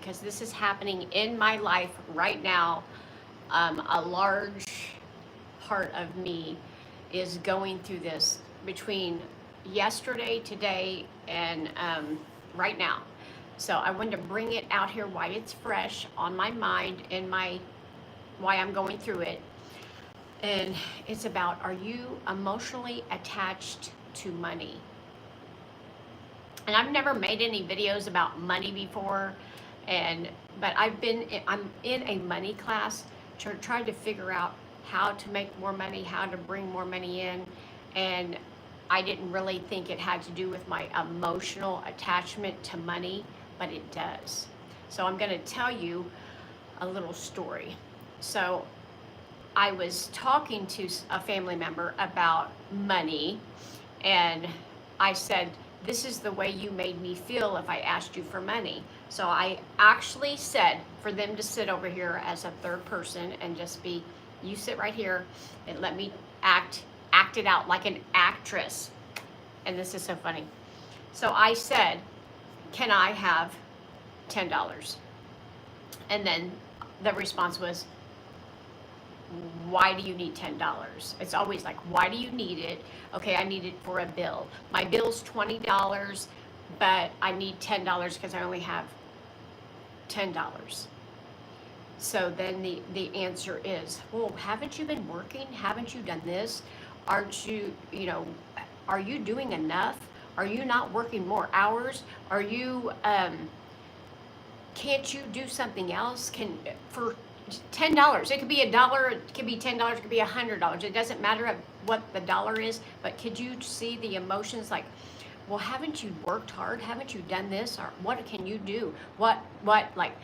because this is happening in my life right now. A large part of me is going through this between yesterday, today, and right now. So I wanted to bring it out here while it's fresh on my mind and why I'm going through it. And it's about, are you emotionally attached to money? And I've never made any videos about money before, but I'm in a money class trying to figure out how to make more money, how to bring more money in, and I didn't really think it had to do with my emotional attachment to money, but it does. So I'm going to tell you a little story. So I was talking to a family member about money, and I said, this is the way you made me feel if I asked you for money. So I actually said for them to sit over here as a third person and just be, you sit right here and let me act it out like an actress. And this is so funny. So I said, can I have $10? And then the response was, why do you need $10? It's always like, why do you need it? Okay, I need it for a bill. My bill's $20, but I need $10 because I only have $10. So then the answer is, well, haven't you been working? Haven't you done this? Aren't you, are you doing enough? Are you not working more hours? Are you, can't you do something else? For $10, it could be $1, it could be $10, it could be $100. It doesn't matter what the dollar is, but could you see the emotions like, well, haven't you worked hard? Haven't you done this? Or what can you do? What, like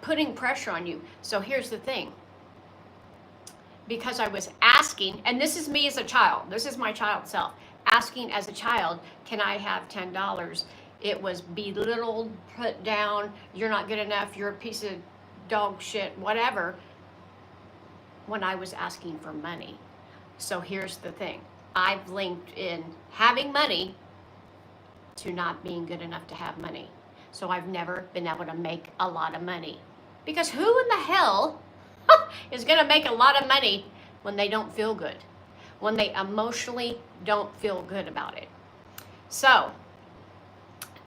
putting pressure on you. So here's the thing. Because I was asking, and this is me as a child, this is my child self, asking as a child, can I have $10? It was belittled, put down, you're not good enough, you're a piece of dog shit, whatever, when I was asking for money. So here's the thing. I've linked in having money to not being good enough to have money. So I've never been able to make a lot of money. Because who in the hell is going to make a lot of money when they don't feel good? When they emotionally don't feel good about it. So,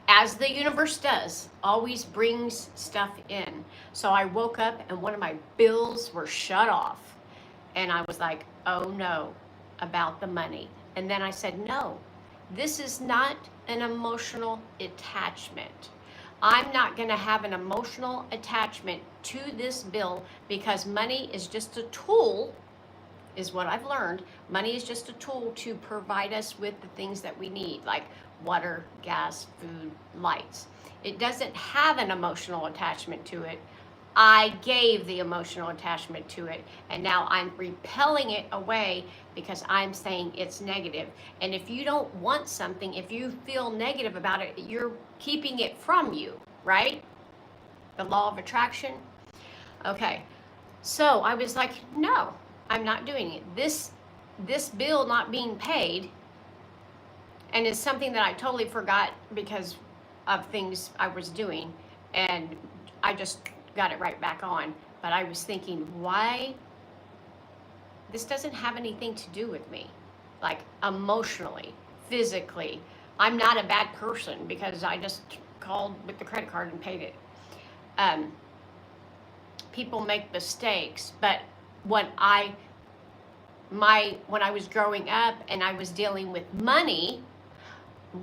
as the universe does, always brings stuff in. So I woke up and one of my bills were shut off. And I was like, oh no, about the money. And then I said, no, this is not an emotional attachment. I'm not going to have an emotional attachment to this bill because money is just a tool, is what I've learned. Money is just a tool to provide us with the things that we need, like water, gas, food, lights. It doesn't have an emotional attachment to it. I gave the emotional attachment to it, and now I'm repelling it away because I'm saying it's negative. And if you don't want something, if you feel negative about it, you're keeping it from you, right? The law of attraction. Okay, so I was like, no, I'm not doing it. This bill not being paid, and it's something that I totally forgot because of things I was doing, and I just got it right back on. But I was thinking, why? This doesn't have anything to do with me, like emotionally, physically. I'm not a bad person because I just called with the credit card and paid it. People make mistakes, but when I was growing up and I was dealing with money,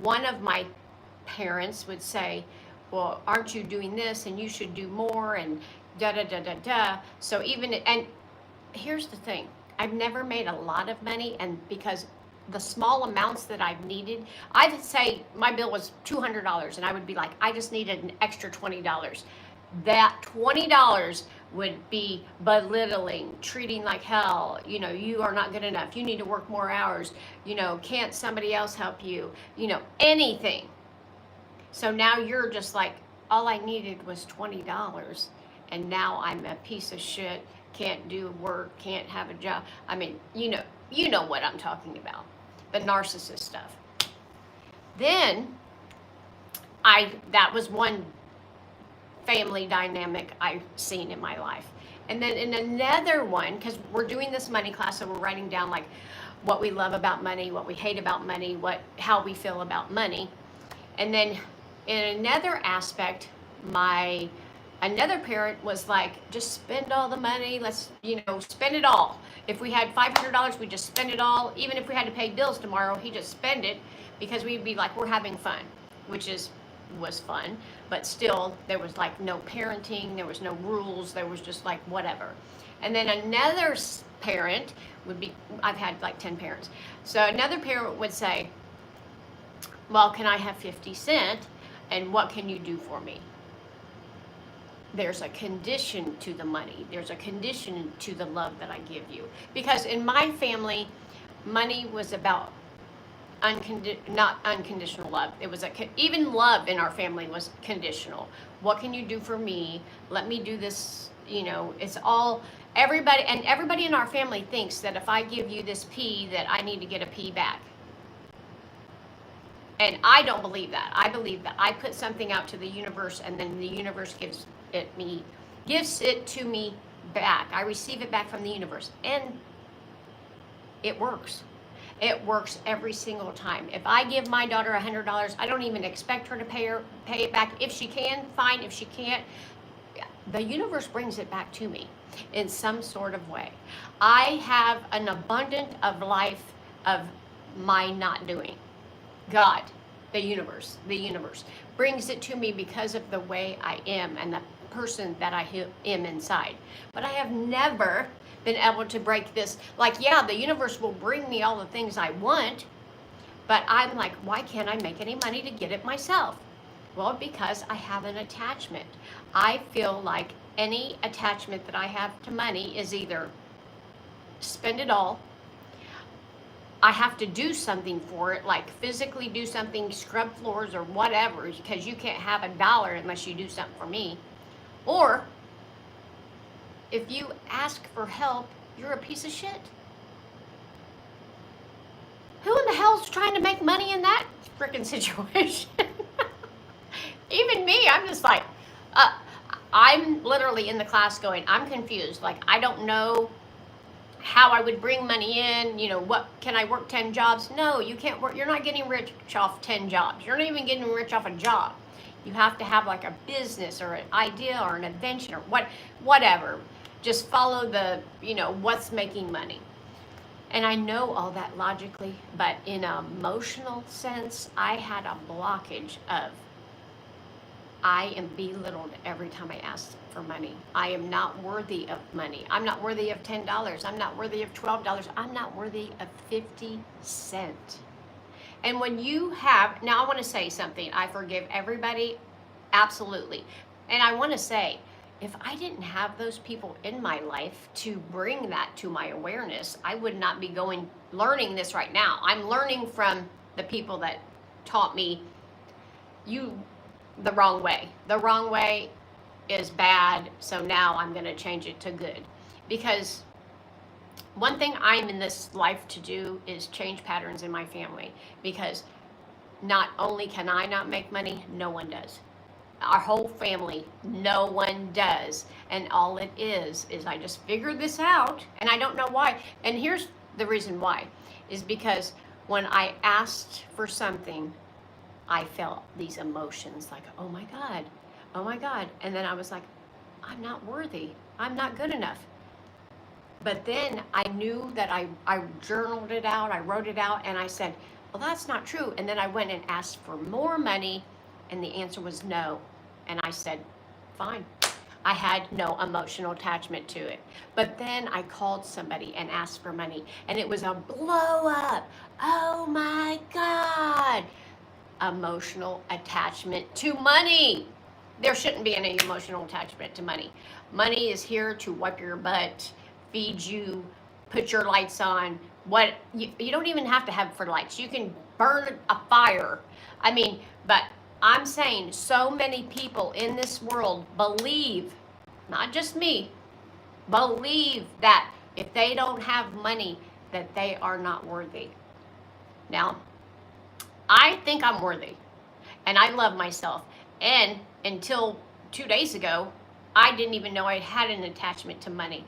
one of my parents would say, well, aren't you doing this and you should do more and da da da da da. So and here's the thing, I've never made a lot of money, and because the small amounts that I've needed, I'd say my bill was $200 and I would be like, I just needed an extra $20. That $20 would be belittling, treating like hell, you are not good enough, you need to work more hours, can't somebody else help you, anything. So now you're just like, all I needed was $20, and now I'm a piece of shit, can't do work, can't have a job. I mean, you know what I'm talking about, the narcissist stuff. Then that was one family dynamic I've seen in my life. And then in another one, because we're doing this money class, so we're writing down like what we love about money, what we hate about money, how we feel about money. And then in another aspect, another parent was like, just spend all the money. Let's, spend it all. If we had $500, we just spend it all. Even if we had to pay bills tomorrow, he just spend it, because we'd be like, we're having fun, which was fun, but still there was like no parenting, there was no rules, there was just like whatever. And then another parent would be, I've had like 10 parents. So another parent would say, well, can I have 50 cents? And what can you do for me? There's a condition to the money. There's a condition to the love that I give you. Because in my family, money was about not unconditional love. It was even love in our family was conditional. What can you do for me? Let me do this. It's all everybody in our family thinks that if I give you this P, that I need to get a P back. And I don't believe that. I believe that I put something out to the universe, and then the universe gives it to me back. I receive it back from the universe, and it works. It works every single time. If I give my daughter $100, I don't even expect her to pay it back. If she can, fine. If she can't, the universe brings it back to me in some sort of way. I have an abundance of life of my not doing. God, the universe brings it to me because of the way I am and the person that I am inside. But I have never been able to break this. Like, yeah, the universe will bring me all the things I want, but I'm like, why can't I make any money to get it myself? Well, because I have an attachment. I feel like any attachment that I have to money is either spend it all, I have to do something for it, like physically do something, scrub floors or whatever, because you can't have $1 unless you do something for me. Or if you ask for help, you're a piece of shit. Who in the hell's trying to make money in that freaking situation? Even me, I'm just like, I'm literally in the class going, I'm confused. Like, I don't know how I would bring money in. What, can I work 10 jobs? No, you can't work. You're not getting rich off 10 jobs. You're not even getting rich off a job. You have to have like a business or an idea or an invention or whatever. Just follow the, what's making money. And I know all that logically, but in an emotional sense, I had a blockage of, I am belittled every time I ask for money. I am not worthy of money. I'm not worthy of $10. I'm not worthy of $12. I'm not worthy of 50 cents. And when you have, now I want to say something. I forgive everybody, absolutely. And I want to say, if I didn't have those people in my life to bring that to my awareness, I would not be learning this right now. I'm learning from the people that taught me the wrong way. The wrong way is bad, so now I'm going to change it to good. Because one thing I'm in this life to do is change patterns in my family. Because not only can I not make money, no one does. Our whole family, no one does. And all it is I just figured this out, and I don't know why. And here's the reason why, is because when I asked for something, I felt these emotions like, oh my God. And then I was like, I'm not worthy. I'm not good enough. But then I knew that I journaled it out, I wrote it out, and I said, well, that's not true. And then I went and asked for more money, and the answer was no. And I said, fine. I had no emotional attachment to it. But then I called somebody and asked for money, and it was a blow up. Oh my God. Emotional attachment to money. There shouldn't be any emotional attachment to money. Money is here to wipe your butt, feed you, put your lights on. You don't even have to have for lights. You can burn a fire. But I'm saying so many people in this world believe, not just me, believe that if they don't have money, that they are not worthy. Now, I think I'm worthy, and I love myself. And until 2 days ago, I didn't even know I had an attachment to money.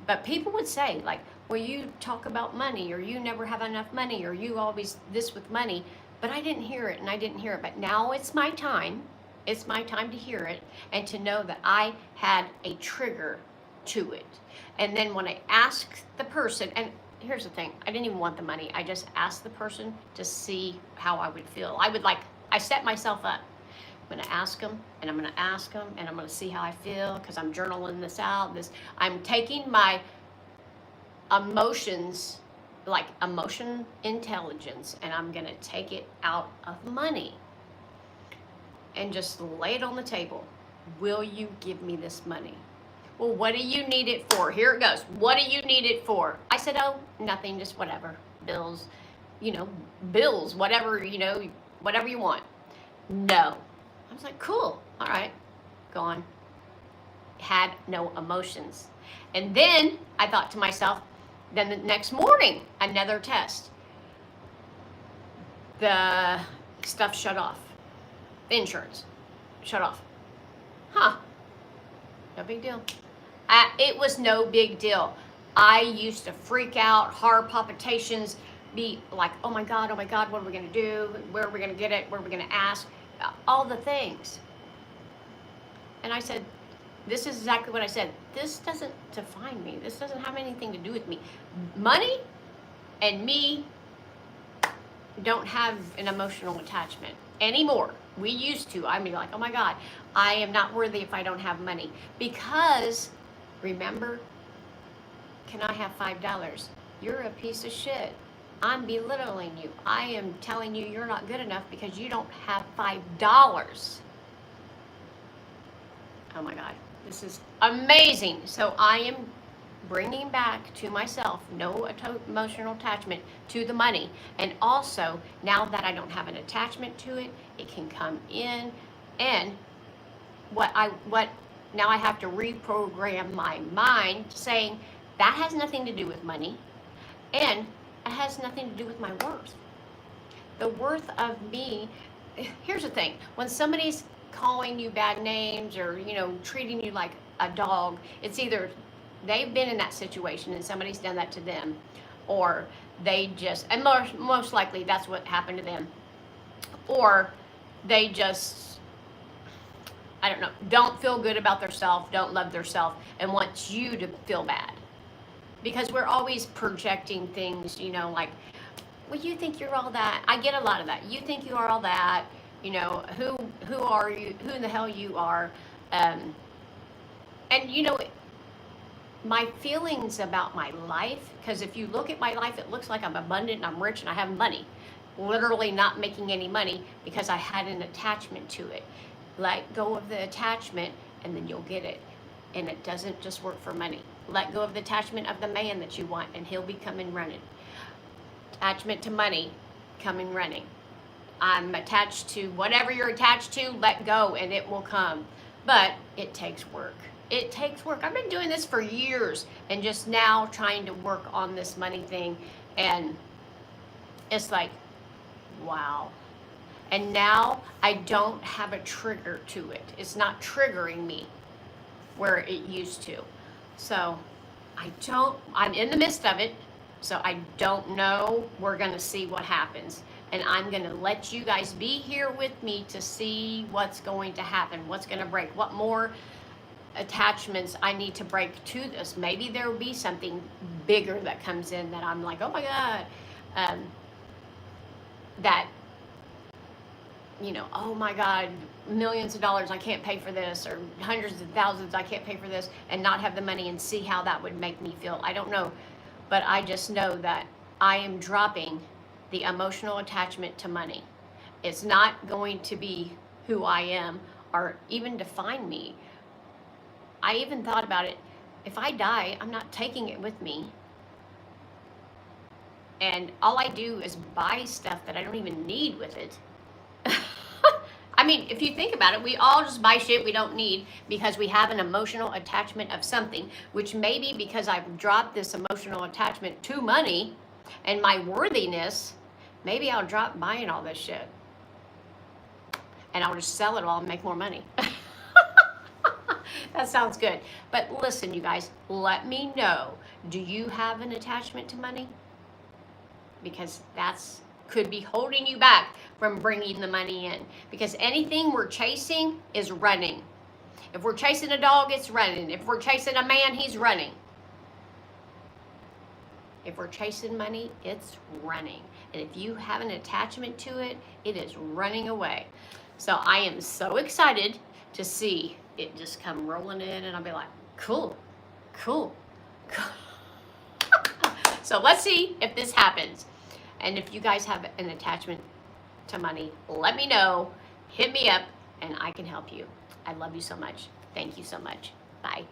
But people would say, like, well, you talk about money, or you never have enough money, or you always this with money. But I didn't hear it, and I didn't hear it. But now it's my time. It's my time to hear it and to know that I had a trigger to it. And then when I asked the person, and here's the thing, I didn't even want the money. I just asked the person to see how I would feel. I set myself up. I'm going to ask them, and I'm going to ask them, and I'm going to see how I feel, because I'm journaling this out. I'm taking my emotions, like emotion intelligence, and I'm going to take it out of money and just lay it on the table. Will you give me this money? Well, what do you need it for? Here it goes. What do you need it for? I said, oh, nothing, just whatever. Bills, bills, whatever, whatever you want. No. I was like, cool, all right, gone. Had no emotions. And then I thought to myself, then the next morning, another test. The stuff shut off. The insurance shut off. Huh, no big deal. It was no big deal. I used to freak out, heart palpitations, be like, oh my God, what are we gonna do? Where are we gonna get it? Where are we gonna ask? All the things. And I said, this is exactly what I said. This doesn't define me. This doesn't have anything to do with me. Money and me don't have an emotional attachment anymore. We used to. I'd be like, oh my God, I am not worthy if I don't have money. Because, remember, can I have $5? You're a piece of shit. I'm belittling you. I am telling you you're not good enough because you don't have $5. Oh my God, this is amazing. So I am bringing back to myself no emotional attachment to the money. And also, now that I don't have an attachment to it, it can come in. And now I have to reprogram my mind saying that has nothing to do with money. And it has nothing to do with my worth. The worth of me, here's the thing, when somebody's calling you bad names or, treating you like a dog, it's either they've been in that situation and somebody's done that to them, or they just, and most likely that's what happened to them, or they just, I don't know, don't feel good about themselves, don't love themselves, and want you to feel bad. Because we're always projecting things, like, well, you think you're all that. I get a lot of that. You think you are all that. Who are you? Who in the hell you are? And, my feelings about my life, because if you look at my life, it looks like I'm abundant and I'm rich and I have money. Literally not making any money because I had an attachment to it. Let go of the attachment and then you'll get it. And it doesn't just work for money. Let go of the attachment of the man that you want and he'll be coming running. Attachment to money, coming running. I'm attached to whatever you're attached to, let go and it will come. But it takes work. It takes work. I've been doing this for years and just now trying to work on this money thing. And it's like, wow. And now I don't have a trigger to it. It's not triggering me where it used to. So I'm in the midst of it. So I don't know. We're going to see what happens. And I'm going to let you guys be here with me to see what's going to happen, what's going to break, what more attachments I need to break to this. Maybe there will be something bigger that comes in that I'm like, oh my God, that, oh my God, millions of dollars, I can't pay for this, or hundreds of thousands, I can't pay for this, and not have the money and see how that would make me feel. I don't know, but I just know that I am dropping the emotional attachment to money. It's not going to be who I am or even define me. I even thought about it. If I die, I'm not taking it with me. And all I do is buy stuff that I don't even need with it. I mean, if you think about it, we all just buy shit we don't need because we have an emotional attachment of something, which maybe because I've dropped this emotional attachment to money and my worthiness, maybe I'll drop buying all this shit. And I'll just sell it all and make more money. That sounds good. But listen, you guys, let me know. Do you have an attachment to money? Because that's could be holding you back from bringing the money in. Because anything we're chasing is running. If we're chasing a dog, it's running. If we're chasing a man, he's running. If we're chasing money, it's running. And if you have an attachment to it, it is running away. So I am so excited to see it just come rolling in, and I'll be like, cool, cool, cool. So let's see if this happens. And if you guys have an attachment to money, let me know. Hit me up, and I can help you. I love you so much. Thank you so much. Bye.